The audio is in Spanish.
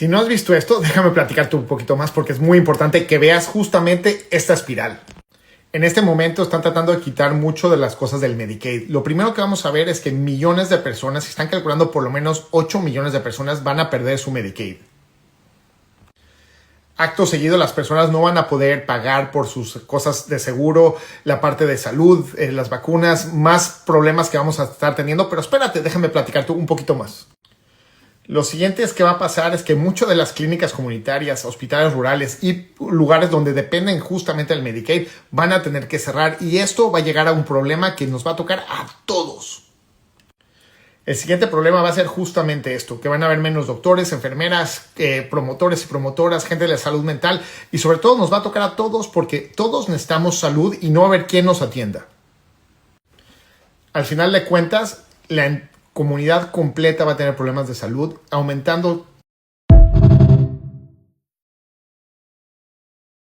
Si no has visto esto, déjame platicarte un poquito más porque es muy importante que veas justamente esta espiral. En este momento están tratando de quitar mucho de las cosas del Medicaid. Lo primero que vamos a ver es que millones de personas, se están calculando por lo menos 8 millones de personas van a perder su Medicaid. Acto seguido, las personas no van a poder pagar por sus cosas de seguro, la parte de salud, las vacunas, más problemas que vamos a estar teniendo. Pero espérate, déjame platicarte un poquito más. Lo siguiente que va a pasar es que muchas de las clínicas comunitarias, hospitales rurales y lugares donde dependen justamente del Medicaid van a tener que cerrar y esto va a llegar a un problema que nos va a tocar a todos. El siguiente problema va a ser justamente esto, que van a haber menos doctores, enfermeras, promotores y promotoras, gente de la salud mental y sobre todo nos va a tocar a todos porque todos necesitamos salud y no va a haber quien nos atienda. Al final de cuentas, la comunidad completa va a tener problemas de salud, aumentando